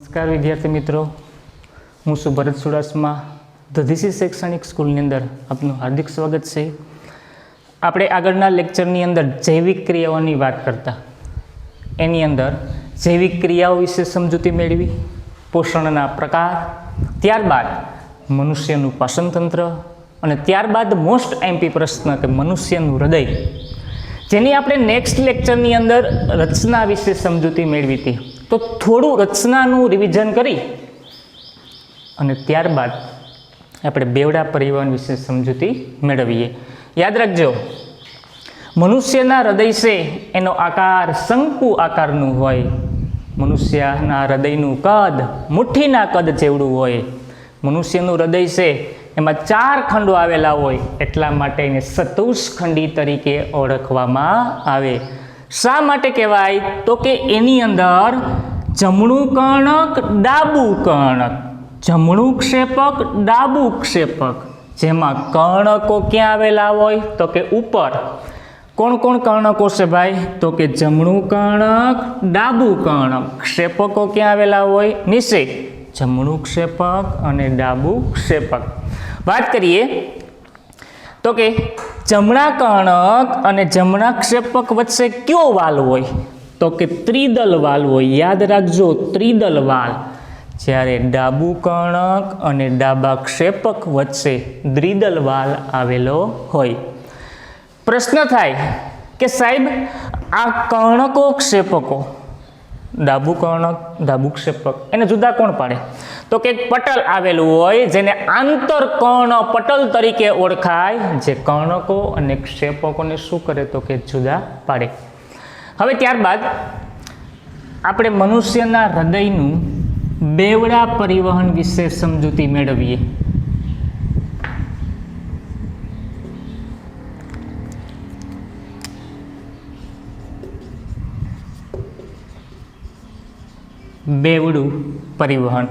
નમસ્કાર વિદ્યાર્થી મિત્રો, હું છું ભરત ચુડાસમા. દધીસી શૈક્ષણિક સ્કૂલની અંદર આપનું હાર્દિક સ્વાગત છે. આપણે આગળના લેક્ચરની અંદર જૈવિક ક્રિયાઓની વાત કરતા, એની અંદર જૈવિક ક્રિયાઓ વિશે સમજૂતી મેળવી, પોષણના પ્રકાર, ત્યારબાદ મનુષ્યનું પાચનતંત્ર અને ત્યારબાદ મોસ્ટ એમપી પ્રશ્ન કે મનુષ્યનું હૃદય, જેની આપણે નેક્સ્ટ લેક્ચરની અંદર રચના વિશે સમજૂતી મેળવી હતી. તો થોડું રચનાનું રિવિઝન કરી અને ત્યારબાદ આપણે બેવડા પરિવહન વિશે સમજૂતી મેળવીએ. યાદ રાખજો, મનુષ્યના હૃદય છે એનો આકાર શંકુ આકારનું હોય. મનુષ્યના હૃદયનું કદ મુઠ્ઠીના કદ જેવડું હોય. મનુષ્યનું હૃદય છે એમાં 4 ખંડો આવેલા હોય, એટલા માટે એને ચતુષ્ખંડી તરીકે ઓળખવામાં આવે. શા માટે કહેવાય? તો કે એની અંદર જમણું કર્ણક, ડાબું કર્ણક, જમણું ક્ષેપક, ડાબું ક્ષેપક, જેમાં કર્ણકો ક્યાં આવેલા હોય? તો કે ઉપર. કોણ કોણ કર્ણકો છે ભાઈ? તો કે જમણું કર્ણક, ડાબું કર્ણક. ક્ષેપકો ક્યાં આવેલા હોય? નીચે. જમણું ક્ષેપક અને ડાબું ક્ષેપક. વાત કરીએ તો કે જમણા કર્ણક અને જમણા ક્ષેપક વચ્ચે કયો વાલ હોય? તો કે ત્રિદલ વાલ હોય. યાદ રાખજો, ત્રિદલ વાલ. જ્યારે ડાબુ કર્ણક અને ડાબા ક્ષેપક વચ્ચે દ્વિદલ વાલ આવેલો હોય. પ્રશ્ન થાય કે સાહેબ, આ કર્ણકો ક્ષેપકો, ડાબુ કર્ણક, ડાબુ ક્ષેપક, એને જુદા કોણ પાડે? તો કે પટલ આવેલું હોય, જેને આંતરકર્ણ પટલ તરીકે ઓળખાય, જે કર્ણકો અને ક્ષેપકોને શું કરે? તો કે જુદા પાડે. હવે ત્યારબાદ આપણે મનુષ્યના હૃદયનું બેવડા પરિવહન વિશે સમજૂતી મેળવીએ. બેવડું પરિવહન.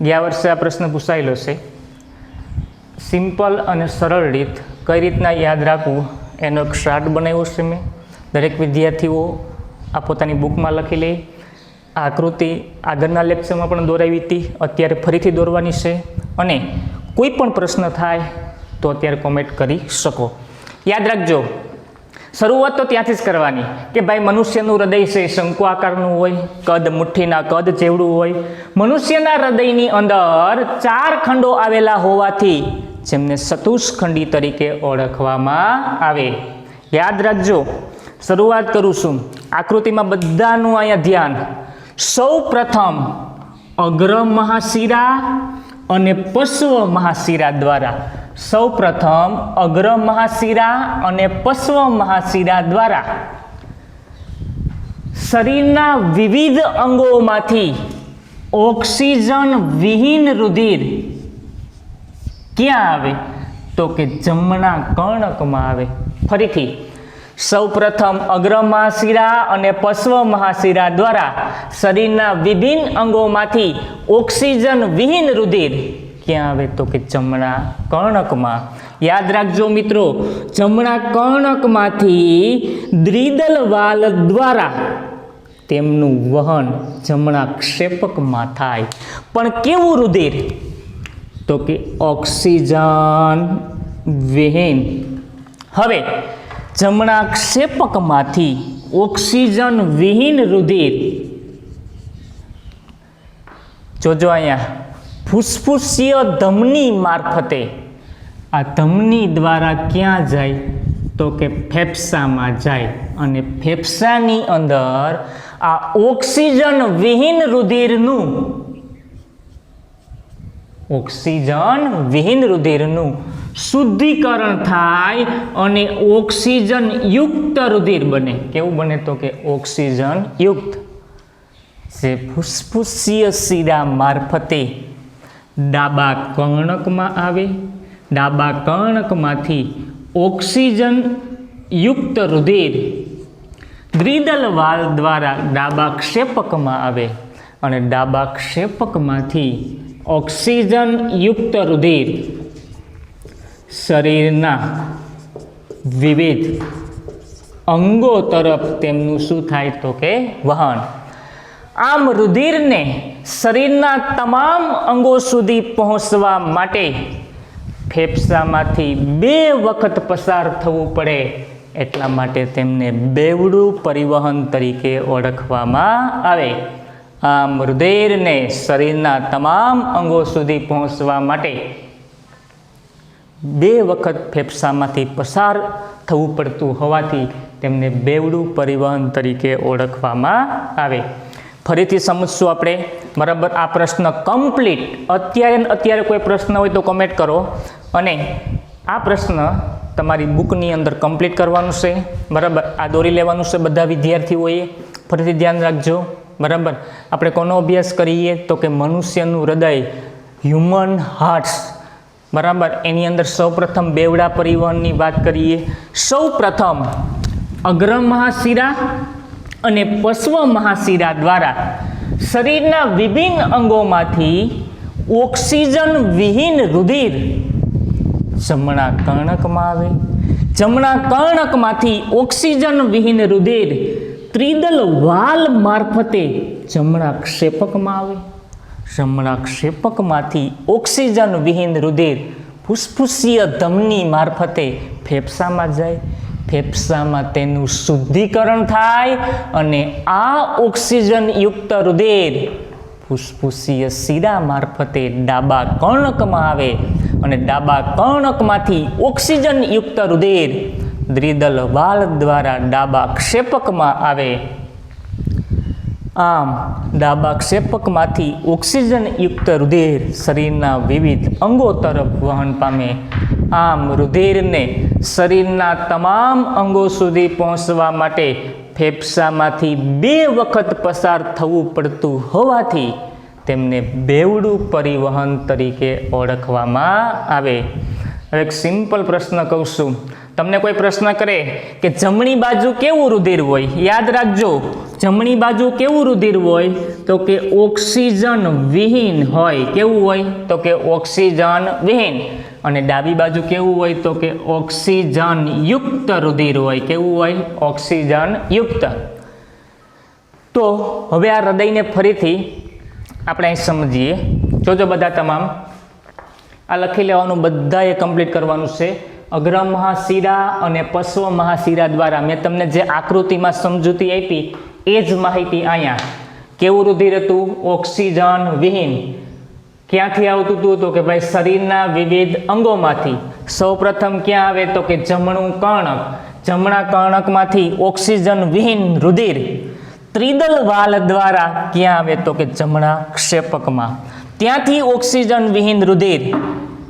ગયા વર્ષે આ પ્રશ્ન પૂછાયેલો છે. સિમ્પલ અને સરળ રીત કઈ રીતના યાદ રાખવું એનો એક ચાર્ટ બનાવ્યો છે મેં. દરેક વિદ્યાર્થીઓ આ પોતાની બુકમાં લખી લે. આ આકૃતિ આગળના લેક્ચરમાં પણ દોરાવી હતી, અત્યારે ફરીથી દોરવાની છે. અને કોઈ પણ પ્રશ્ન થાય તો અત્યારે કોમેન્ટ કરી શકો. યાદ રાખજો, શરૂઆત તો ત્યાંથી જ કરવાની કે ભાઈ મનુષ્યનું હૃદય છે શંકુ આકારનું હોય, કદ મુઠ્ઠીના કદ જેવડું હોય. મનુષ્યના હૃદયની અંદર 4 ખંડો આવેલા હોવાથી જેમને ચતુષ્ખંડી તરીકે ઓળખવામાં આવે. યાદ રાખજો, શરૂઆત કરું છું. આકૃતિમાં બધાનું અહીંયા ધ્યાન. સૌ પ્રથમ અગ્ર મહાશિરા અને પશ્વ મહાશિરા દ્વારા, સૌ પ્રથમ અગ્ર મહાશિરા અને પશ્વ મહાશિરા દ્વારા શરીરના વિવિધ અંગોમાંથી ઓક્સિજન વિહીન રુધિર ક્યાં આવે? તો કે જમણા કર્ણકમાં આવે. ફરીથી, સૌ પ્રથમ અગ્ર મહાશિરા અને પશ્વ મહાશિરા દ્વારા શરીરના વિભિન્ન અંગોમાંથી ઓક્સિજન વિહીન રુધિર ક્યાં આવે? તો કે જમણા કર્ણકમાં. યાદ રાખજો મિત્રો, જમણા કર્ણકમાંથી દ્વિદલ વાલ દ્વારા તેમનું વહન જમણા ક્ષેપકમાં થાય. પણ કેવું રુધિર? તો કે ઓક્સિજન વિહીન. હવે જમણા ક્ષેપકમાંથી ઓક્સિજન વિહીન રુધિર, જોજો અહીંયા, ફુસ્ફુસીય ધમની મારફતે, આ ધમની દ્વારા ક્યાં જાય? તો કે ફેફસામાં જાય. અને ફેફસાની અંદર આ ઓક્સિજન વિહીન રુધિરનું, ઓક્સિજન વિહીન રુધિરનું શુદ્ધિકરણ થાય અને ઓક્સિજન યુક્ત રુધિર બને. કેવું બને? તો કે ઓક્સિજન યુક્ત. જે ફુસ્ફુસીય શિરા મારફતે ડાબા કર્ણકમાં આવે, ડાબા કર્ણકમાંથી ઓક્સિજન યુક્ત રુધિર દ્વિદલ વાલ દ્વારા ડાબા ક્ષેપકમાં આવે અને ડાબા ક્ષેપકમાંથી ઓક્સિજન યુક્ત રુધિર શરીરના વિવિધ અંગો તરફ તેમનું શું થાય? તો કે વહન. આમ રુધિરને શરીરના તમામ અંગો સુધી પહોંચવા માટે ફેફસામાંથી 2 વખત પસાર થવું પડે, એટલા માટે તેમને બેવડું પરિવહન તરીકે ઓળખવામાં આવે. આમ રુધિરને શરીરના તમામ અંગો સુધી પહોંચવા માટે 2 વખત ફેફસામાંથી પસાર થવું પડતું હોવાથી તેમને બેવડું પરિવહન તરીકે ઓળખવામાં આવે. ફરીથી સમજશું આપણે, બરાબર. આ પ્રશ્ન કમ્પ્લીટ અત્યારે કોઈ પ્રશ્ન હોય તો કમેન્ટ કરો, અને આ પ્રશ્ન તમારી બુકની અંદર કમ્પ્લીટ કરવાનું છે, બરાબર. આ દોરી લેવાનું છે બધા વિદ્યાર્થીઓએ, ફરીથી ધ્યાન રાખજો, બરાબર. આપણે કોનો અભ્યાસ કરીએ તો કે મનુષ્યનું હૃદય, હ્યુમન હાર્ટ્સ, બરાબર. એની અંદર સૌપ્રથમ બેવડા પરિવહનની વાત કરીએ. સૌપ્રથમ અગ્ર મહાશિરા અને પશ્વ મહાશિરા દ્વારા શરીરના વિભિન્ન અંગોમાંથી ઓક્સિજન વિહીન રુધિર જમણા કર્ણકમાં આવે. જમણા કર્ણકમાંથી ઓક્સિજન વિહીન રુધિર ત્રિદલ વાલ મારફતે જમણા ક્ષેપકમાં આવે. જમણા ક્ષેપકમાંથી ઓક્સિજન વિહીન રુધિર ફુસ્ફુસીય ધમની મારફતે ફેફસામાં જાય. ફેફસામાં તેનું શુદ્ધિકરણ થાય અને આ ઓક્સિજન યુક્ત રુધિર ફુસ્ફુસીય શિરા મારફતે ડાબા કર્ણકમાં આવે અને ડાબા કર્ણકમાંથી ઓક્સિજન યુક્ત રુધિર દ્વિદલ વાલ દ્વારા ડાબા ક્ષેપકમાં આવે. આમ ડાબા ક્ષેપકમાંથી ઓક્સિજન યુક્ત રુધિર શરીરના વિવિધ અંગો તરફ વહન પામે. આમ રુધિરને શરીરના તમામ અંગો સુધી પહોંચવા માટે ફેફસામાંથી 2 વખત પસાર થવું પડતું હોવાથી તેમને બેવડું પરિવહન તરીકે ઓળખવામાં આવે. હવે એક સિમ્પલ પ્રશ્ન કહું છું, તમને કોઈ પ્રશ્ન કરે કે જમણી બાજુ કેવું રુધિર હોય, યાદ રાખજો, જમણી બાજુ કેવું રુધિર હોય તો કે ઓક્સિજન વિહીન હોય. કેવું હોય તો કે ઓક્સિજન વિહીન. અને ડાબી બાજુ કેવું હોય તો કે ઓક્સિજન યુક્ત રુધિર હોય. કેવું હોય? ઓક્સિજન યુક્ત. તો હવે આ હૃદયને ફરીથી આપણે અહીં સમજીએ. જોજો બધા તમામ, આ લખી લેવાનું, બધાએ કમ્પ્લીટ કરવાનું છે. અગ્ર મહાશિરા અને પશ્વ મહાશિરા દ્વારા મેં તમને જે આકૃતિમાં સમજૂતી આપી એ જ માહિતી અહીંયા. કેવું રુધિર હતું? ઓક્સિજન વિહીન. ક્યાંથી આવતું હતું તો કે ભાઈ શરીરના વિવિધ અંગોમાંથી. સૌપ્રથમ ક્યાં આવે તો કે જમણું કર્ણક. જમણા કર્ણકમાંથી ઓક્સિજન વિહીન રુધિર ત્રિદલ વાલ દ્વારા ક્યાં આવે તો કે જમણા ક્ષેપકમાં. ત્યાંથી ઓક્સિજન વિહીન રુધિર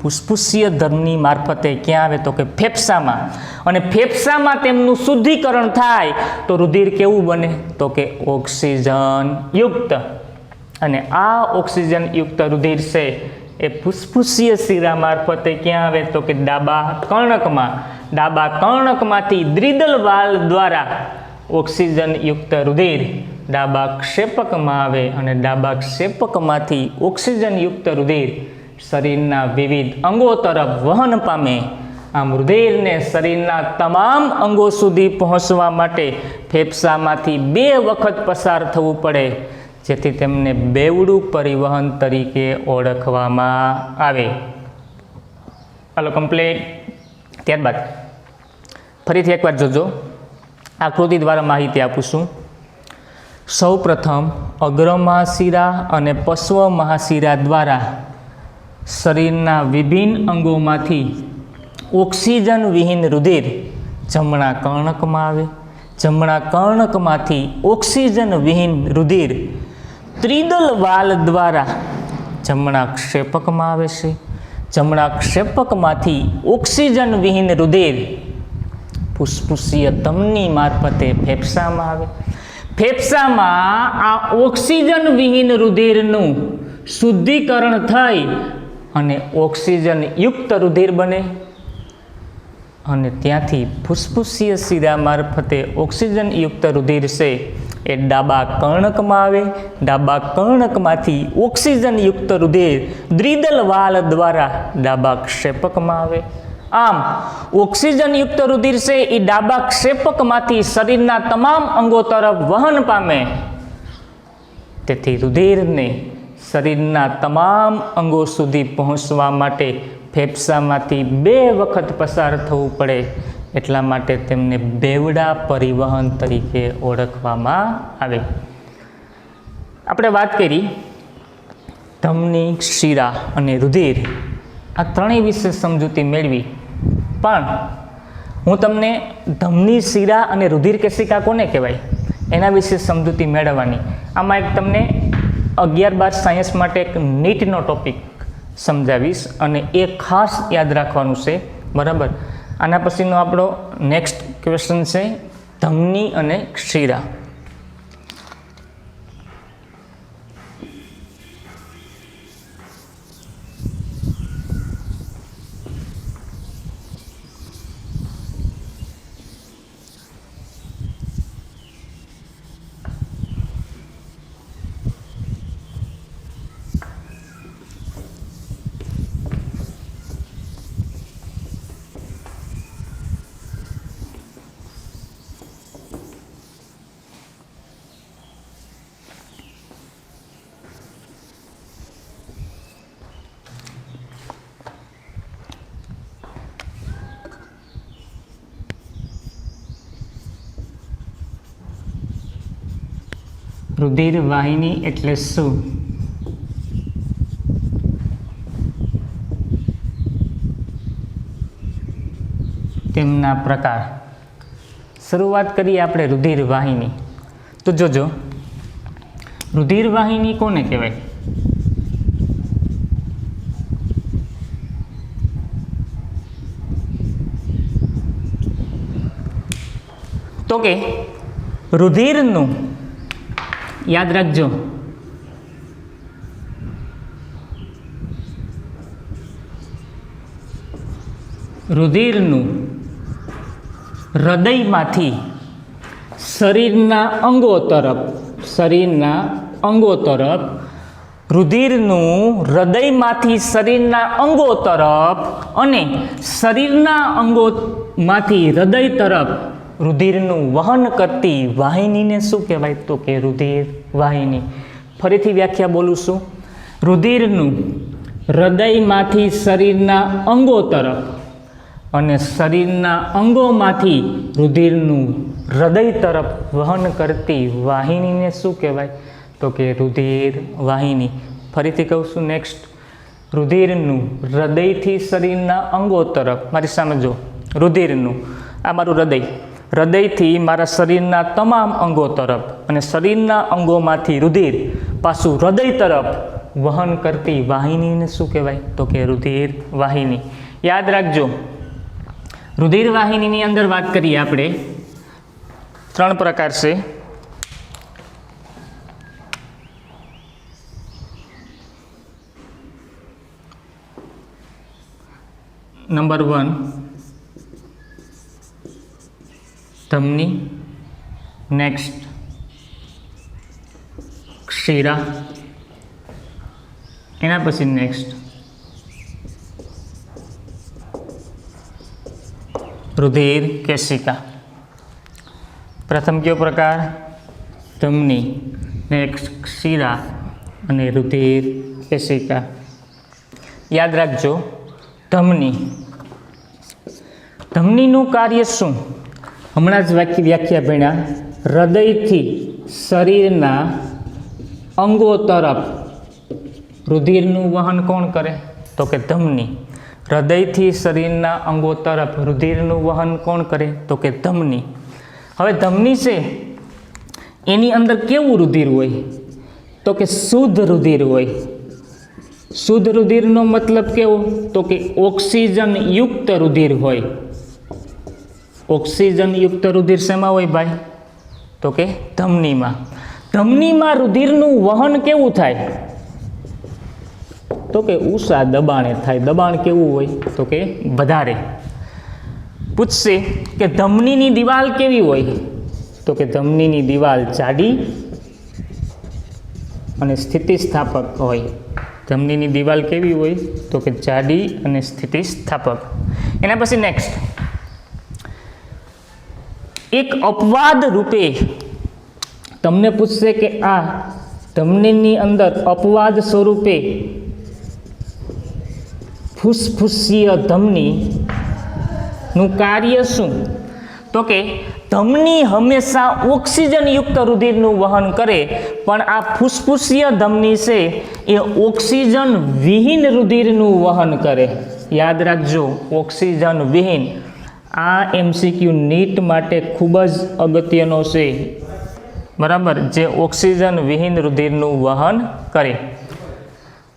ફુસ્ફુસીય ધમની મારફતે ક્યાં આવે તો કે ફેફસામાં. અને ફેફસામાં તેમનું શુદ્ધિકરણ થાય તો રુધિર કેવું બને તો કે ઓક્સિજન યુક્ત. અને આ ઓક્સિજન યુક્ત રુધિર છે એ ફુસ્ફુસીય શિરા મારફતે ક્યાં આવે તો કે ડાબા કર્ણકમાં. ડાબા કર્ણકમાંથી દ્વિદલ વાલ દ્વારા ઓક્સિજન યુક્ત રુધિર ડાબા ક્ષેપકમાં આવે અને ડાબા ક્ષેપકમાંથી ઓક્સિજન યુક્ત રુધિર શરીરના વિવિધ અંગો તરફ વહન પામે. આમ રુધિરને શરીરના તમામ અંગો સુધી પહોંચવા માટે ફેફસામાંથી 2 વખત પસાર થવું પડે, જેથી તેમને બેવડું પરિવહન તરીકે ઓળખવામાં આવે. હાલો કમ્પ્લીટ. ત્યારબાદ ફરીથી એકવાર જોજો, આકૃતિ દ્વારા માહિતી આપું છું. સૌ પ્રથમ અગ્ર મહાશિરા અને પશ્વ મહાશિરા દ્વારા શરીરના વિભિન્ન અંગોમાંથી ઓક્સિજન વિહીન રુધિર જમણા કર્ણકમાં આવે. જમણા કર્ણકમાંથી ઓક્સિજન વિહીન રુધિર ત્રિદલ વાલ દ્વારા જમણા ક્ષેપકમાં આવે છે. જમણા ક્ષેપકમાંથી ઓક્સિજન વિહીન રુધિર ફુસ્ફુસીય ધમની મારફતે ફેફસામાં આવે. ફેફસામાં આ ઓક્સિજન વિહીન રુધિરનું શુદ્ધિકરણ થઈ અને ઓક્સિજન યુક્ત રુધિર બને અને ત્યાંથી ફુસ્ફુસીય શિરા મારફતે ઓક્સિજન યુક્ત રુધિર છે એ ડાબા કર્ણકમાં આવે. ડાબા કર્ણકમાંથી ઓક્સિજન યુક્ત રુધિર દ્વિદલ વાલ દ્વારા ડાબા ક્ષેપકમાં આવે. આમ ઓક્સિજન યુક્ત રુધિર છે એ ડાબા ક્ષેપકમાંથી શરીરના તમામ અંગો તરફ વહન પામે. તેથી રુધિરને શરીરના તમામ અંગો સુધી પહોંચવા માટે ફેફસામાંથી 2 વખત પસાર થવું પડે, એટલા માટે તેમને બેવડા પરિવહન તરીકે ઓળખવામાં આવે. આપણે વાત કરી ધમની, શિરા અને રુધિર, આ ત્રણેય વિશે સમજૂતી મેળવી, પણ હું તમને ધમની, શિરા અને રુધિર કેશિકા કોને કહેવાય એના વિશે સમજૂતી મેળવવાની. આમાં એક તમને 11-12 સાયન્સ માટે એક નીટનો ટોપિક સમજાવીશ અને એ ખાસ યાદ રાખવાનું છે, બરાબર. આના પછીનો આપણો નેક્સ્ટ ક્વેશ્ચન છે ધમની અને શિરા. રુધિર વાહિની એટલે શું? તેમના પ્રકાર. શરૂઆત કરીએ આપણે રુધિર વાહિની. તો જોજો, રુધિર વાહિની કોને કહેવાય? તો કે રુધિરનું, યાદ રાખજો, રુધિરનું હૃદયમાંથી શરીરના અંગો તરફ, રુધિરનું હૃદયમાંથી શરીરના અંગો તરફ અને શરીરના અંગોમાંથી હૃદય તરફ રુધિરનું વહન કરતી વાહિનીને શું કહેવાય? તો કે રુધિર વાહિની. ફરીથી વ્યાખ્યા બોલું છું. રુધિરનું હૃદયમાંથી શરીરના અંગો તરફ અને શરીરના અંગોમાંથી રુધિરનું હૃદય તરફ વહન કરતી વાહિનીને શું કહેવાય? તો કે રુધિર વાહિની. ફરીથી કહું છું, નેક્સ્ટ, રુધિરનું હૃદયથી શરીરના અંગો તરફ, મારી સામે જો, રુધિરનું, આ મારું હૃદય, હૃદયથી મારા શરીરના તમામ અંગો તરફ અને શરીરના અંગોમાંથી રુધિર પાછું હૃદય તરફ વહન કરતી વાહિનીને શું કહેવાય? તો કે રુધિર વાહિની. યાદ રાખજો, રુધિર વાહિનીની અંદર વાત કરીએ આપણે, 3 પ્રકાર છે. નંબર 1 ધમની, નેક્સ્ટ શિરા, એના પછી નેક્સ્ટ રુધિર કેશિકા. પ્રથમ કયો પ્રકાર? ધમની, નેક્સ્ટ શિરા અને રુધિર કેશિકા. યાદ રાખજો, ધમનીનું કાર્ય શું? હમણાં જ વ્યાખ્યા ભણ્યા. હૃદયથી શરીરના અંગો તરફ રુધિરનું વહન કોણ કરે? તો કે ધમની. હૃદયથી શરીરના અંગો તરફ રુધિરનું વહન કોણ કરે? તો કે ધમની. હવે ધમની છે એની અંદર કેવું રુધિર હોય? તો કે શુદ્ધ રુધિર હોય. શુદ્ધ રુધિરનો મતલબ કેવો? તો કે ઓક્સિજન યુક્ત રુધિર હોય. ઓક્સિજન યુક્ત રુધિર શેમાં હોય ભાઈ? તો કે ધમનીમાં. ધમનીમાં રુધિરનું વહન કેવું થાય? તો કે ઊંચા દબાણે થાય. દબાણ કેવું હોય? તો કે વધારે. પૂછશે કે ધમનીની દિવાલ કેવી હોય? તો કે ધમનીની દિવાલ જાડી અને સ્થિતિસ્થાપક હોય. ધમનીની દિવાલ કેવી હોય? તો કે જાડી અને સ્થિતિસ્થાપક. એના પછી નેક્સ્ટ, એક અપવાદ રૂપે તમને પૂછશે કે આ ધમનીની અંદર અપવાદ સ્વરૂપે ફુસ્ફુસીય ધમનીનું કાર્ય શું? તો કે ધમની હંમેશા ઓક્સિજનયુક્ત રુધિરનું વહન કરે, પણ આ ફુસ્ફુસીય ધમની છે એ ઓક્સિજન વિહીન રુધિરનું વહન કરે. યાદ રાખજો, ઓક્સિજન વિહીન. આ એમસીક્યુ નીટ માટે ખૂબ જ અગત્યનો છે, બરાબર, જે ઓક્સિજન વિહીન રુધિરનું વહન કરે.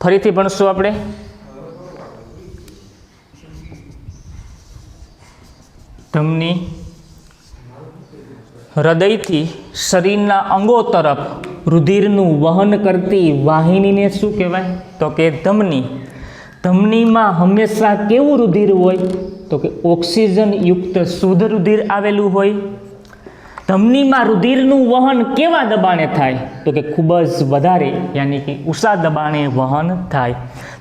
ફરીથી ભણશું આપણે. ધમની હૃદયથી શરીરના અંગો તરફ રુધિરનું વહન કરતી વાહિનીને શું કહેવાય? તો કે ધમની. ધમનીમાં હંમેશા કેવું રુધિર હોય? તો કે ઓક્સિજનયુક્ત શુદ્ધ રુધિર આવેલું હોય. ધમનીમાં રુધિરનું વહન કેવા દબાણે થાય? તો કે ખૂબ જ વધારે, યાની કે ઊંચા દબાણે વહન થાય.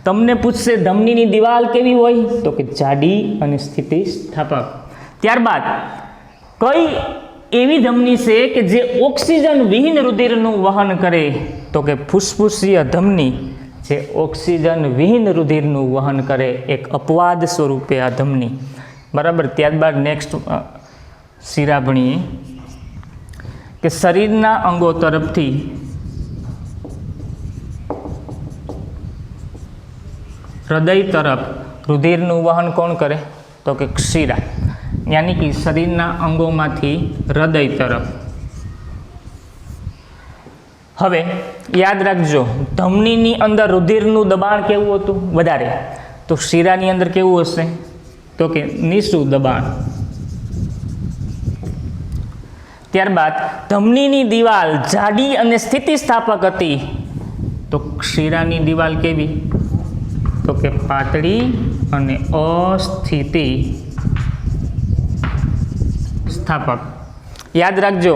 તમને પૂછશે ધમનીની દિવાલ કેવી હોય? તો કે જાડી અને સ્થિતિસ્થાપક. ત્યારબાદ કઈ એવી ધમની છે કે જે ઓક્સિજન વિહીન રુધિરનું વહન કરે? તો કે ફુસ્ફુસીય ધમની, જે ઓક્સિજન વિહીન રુધિરનું વહન કરે, એક અપવાદ સ્વરૂપે આ ધમની. બરાબર. ત્યારબાદ નેક્સ્ટ શિરા ભણીએ કે શરીરના અંગો તરફથી હૃદય તરફ રુધિરનું વહન કોણ કરે? તો કે શિરા, યાની કે શરીરના અંગોમાંથી હૃદય તરફ. હવે યાદ રાખજો, ધમનીની અંદર રુધિરનું દબાણ કેવું હતું? વધારે. તો શિરાની અંદર કેવું હશે? તો કે નીચું દબાણ. ત્યારબાદ ધમનીની દિવાલ જાડી અને સ્થિતિસ્થાપક હતી, તો શિરાની દિવાલ કેવી? તો કે પાતળી અને અસ્થિતિ સ્થાપક. યાદ રાખજો.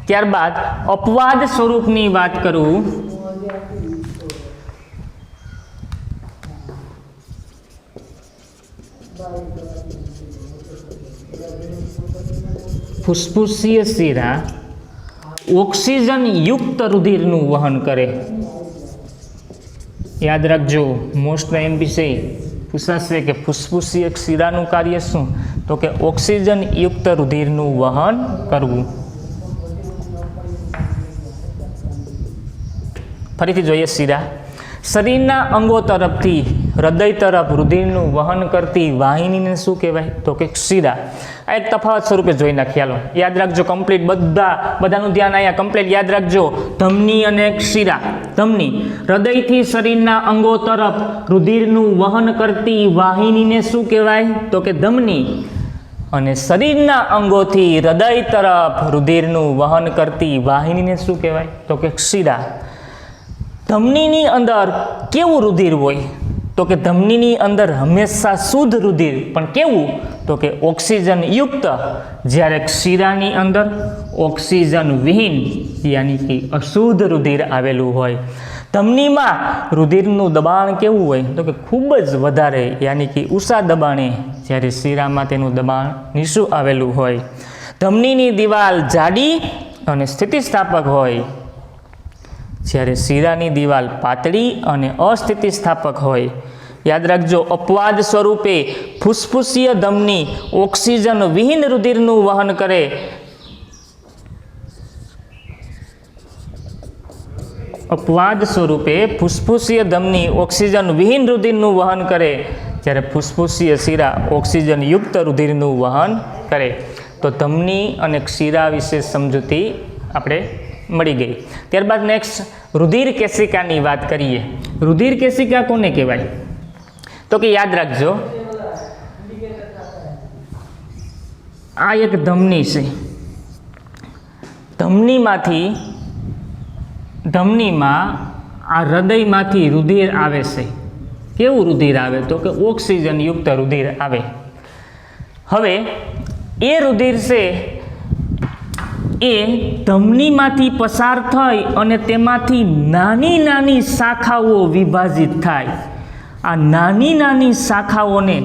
ત્યારબાદ અપવાદ સ્વરૂપની વાત કરું ફુસ્ફુસીય શિરા ઓક્સિજન યુક્ત રુધિરનું વહન કરે. યાદ રાખજો, મોસ્ટ એમપી છે, પૂછાશે કે ફુસ્ફુસીય શિરાનું કાર્ય શું? તો કે ઓક્સિજન યુક્ત રુધિરનું વહન કરવું. ફરીથી જોઈએ શિરા. શરીરના અંગો તરફથી હૃદય તરફ રુધિરનું વહન કરતી વાહિનીને શું કહેવાય? તો કે શિરા. આ એક તફાવત સ્વરૂપે જોઈ નાખીએ. હાલો યાદ રાખજો, કમ્પ્લીટ બધાનું ધ્યાન અહીંયા કમ્પ્લીટ યાદ રાખજો. ધમની અને શિરા. ધમની હૃદયથી શરીરના અંગો તરફ રુધિરનું વહન કરતી વાહિનીને શું કહેવાય? તો કે ધમની. અને શરીરના અંગોથી હૃદય તરફ રુધિરનું વહન કરતી વાહિનીને શું કહેવાય? તો કે શિરા. ધમનીની અંદર કેવું રુધિર હોય? તો કે ધમનીની અંદર હંમેશા શુદ્ધ રુધિર, પણ કેવું? તો કે ઓક્સિજન યુક્ત. જ્યારે શિરાની અંદર ઓક્સિજન વિહીન, યાની કે અશુદ્ધ રુધિર આવેલું હોય. ધમનીમાં રુધિરનું દબાણ કેવું હોય? તો કે ખૂબ જ વધારે, યાની કે ઊંચા દબાણે, જ્યારે શિરામાં તેનું દબાણ નીચું આવેલું હોય. ધમનીની દિવાલ જાડી અને સ્થિતિસ્થાપક હોય, જ્યારે શિરાની દિવાલ પાતળી અને અસ્થિતિસ્થાપક હોય. યાદ રાખજો, અપવાદ સ્વરૂપે ફુસ્ફુસીય ધમની ઓક્સિજન વિહીન રુધિરનું વહન કરે. અપવાદ સ્વરૂપે ફુસ્ફુસીય ધમની ઓક્સિજન વિહીન રુધિરનું વહન કરે, જ્યારે ફુસ્ફુસીય શિરા ઓક્સિજન યુક્ત રુધિરનું વહન કરે. તો ધમની અને શિરા વિશે સમજૂતી આપણે મળી ગઈ. ત્યારબાદ નેક્સ્ટ રુધિર કેશિકાની વાત કરીએ. રુધિર કેશિકા કોને કહેવાય? તો કે યાદ રાખજો, આ એક ધમની છે. ધમનીમાં આ હૃદયમાંથી રુધિર આવે છે. કેવું રુધિર આવે? તો કે ઓક્સિજન યુક્ત રુધિર આવે. હવે એ રુધિર છે એ ધમનીમાંથી પસાર થઈ અને તેમાંથી નાની નાની શાખાઓ વિભાજિત થાય. આ નાની નાની શાખાઓને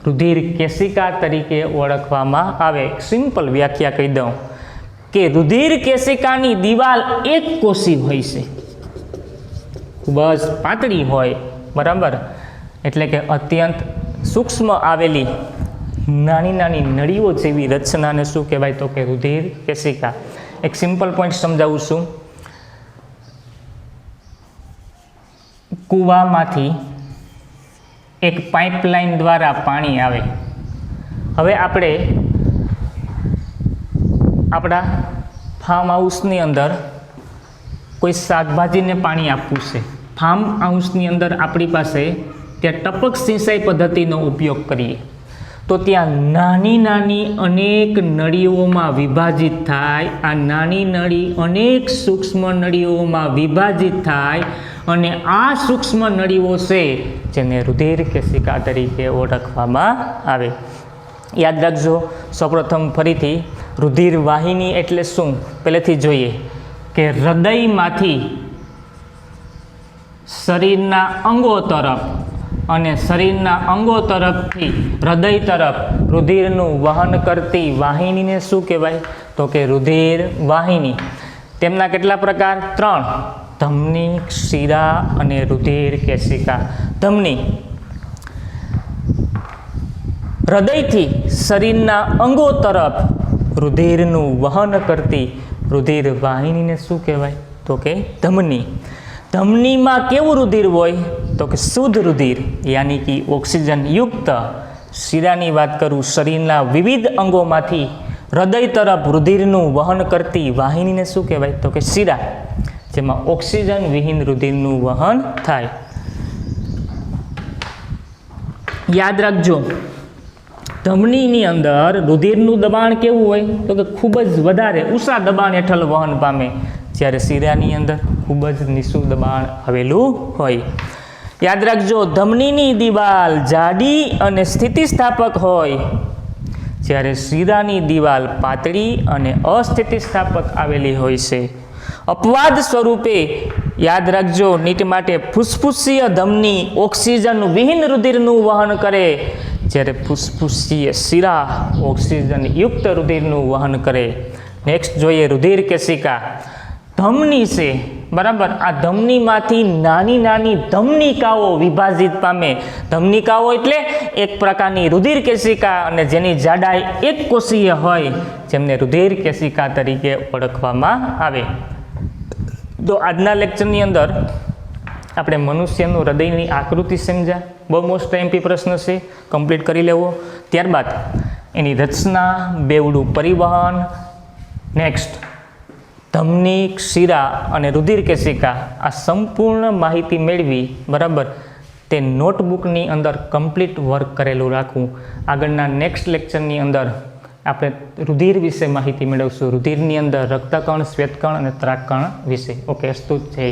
રુધિર કેશિકા તરીકે ઓળખવામાં આવે. સિમ્પલ વ્યાખ્યા કહી દઉં કે રુધિર કેશિકાની દિવાલ એક કોષી હોય છે. ખૂબ જ પાતળી હોય, બરાબર, એટલે કે અત્યંત સૂક્ષ્મ આવેલી નાની નાની નળીઓ જેવી રચનાને શું કહેવાય? તો કે રુધિર કેશિકા. એક સિમ્પલ પોઈન્ટ સમજાવું છું. કૂવામાંથી એક પાઇપલાઇન દ્વારા પાણી આવે. હવે આપણે આપણા ફાર્મ હાઉસની અંદર કોઈ શાકભાજીને પાણી આપવું છે. ફાર્મ હાઉસની અંદર આપણી પાસે ત્યાં ટપક સિંચાઈ પદ્ધતિનો ઉપયોગ કરીએ તો ત્યાં નાની નાની અનેક નળીઓમાં વિભાજિત થાય. આ નાની નળી અનેક સૂક્ષ્મ નળીઓમાં વિભાજિત થાય અને આ સૂક્ષ્મ નળીઓ છે જેને રુધિર કેશિકા તરીકે ઓળખવામાં આવે. યાદ રાખજો. સૌપ્રથમ ફરીથી રુધિર વાહિની એટલે શું પહેલેથી જોઈએ કે હૃદયમાંથી શરીરના અંગો તરફ અને શરીરના અંગો તરફથી હૃદય તરફ રુધિરનું વહન કરતી વાહિનીને શું કહેવાય? તો કે રુધિર વાહિની. તેમના કેટલા પ્રકાર? 3: ધમની, શિરા અને રુધિર કેશિકા. ધમની હૃદયથી શરીરના અંગો તરફ રુધિરનું વહન કરતી રુધિર વાહિનીને શું કહેવાય? તો કે ધમની. ધમનીમાં કેવું રુધિર હોય? તો કે શુદ્ધ રુધિર, યાની કે ઓક્સિજન યુક્ત. શિરાની વાત કરું, શરીરના વિવિધ અંગોમાંથી હૃદય તરફ રુધિરનું વહન કરતી વાહિનીને શું કહેવાય? તો કે શિરા, જેમાં ઓક્સિજન વિહીન રુધિરનું વહન થાય. યાદ રાખજો, ધમનીની અંદર રુધિરનું દબાણ કેવું હોય? તો કે ખૂબ જ વધારે ઊંચા દબાણ હેઠળ વહન પામે, જ્યારે શિરાની અંદર ખૂબ જ નીચું દબાણ આવેલું હોય. યાદ રાખજો, ધમનીની દિવાલ જાડી અને સ્થિતિસ્થાપક હોય, જ્યારે શિરાની દિવાલ પાતળી અને અસ્થિતિસ્થાપક આવેલી હોય છે. અપવાદ સ્વરૂપે યાદ રાખજો, નીટ માટે ફુસ્ફુસીય ધમની ઓક્સિજન વિહીન રુધિરનું વહન કરે, જ્યારે ફુસ્ફુસીય શિરા ઓક્સિજન યુક્ત રુધિરનું વહન કરે. નેક્સ્ટ જોઈએ રુધિર કેશિકા. ધમની છે, બરાબર. આ ધમનીમાંથી નાની નાની ધમનિકાઓ વિભાજિત પામે. ધમનિકાઓ એટલે એક પ્રકારની રુધિર કેશિકા અને જેની જાડાઈ એક કોષીય હોય, જેમને રુધિર કેશિકા તરીકે ઓળખવામાં આવે. તો આજના લેક્ચરની અંદર આપણે મનુષ્યનું હૃદયની આકૃતિ સમજ્યા. બહુ મોસ્ટ એમપી પ્રશ્ન છે, કમ્પ્લીટ કરી લેવો. ત્યારબાદ એની રચના, બેવડું પરિવહન, નેક્સ્ટ ધમની, શિરા અને રુધિર કેશિકા, આ સંપૂર્ણ માહિતી મેળવી, બરાબર, તે નોટબુકની અંદર કમ્પ્લીટ વર્ક કરેલું રાખવું. આગળના નેક્સ્ટ લેક્ચરની અંદર આપણે રુધિર વિશે માહિતી મેળવશું. રુધિરની અંદર રક્તકણ, શ્વેતકણ અને ત્રાકકણ વિશે. ઓકે, અસ્તુ જય.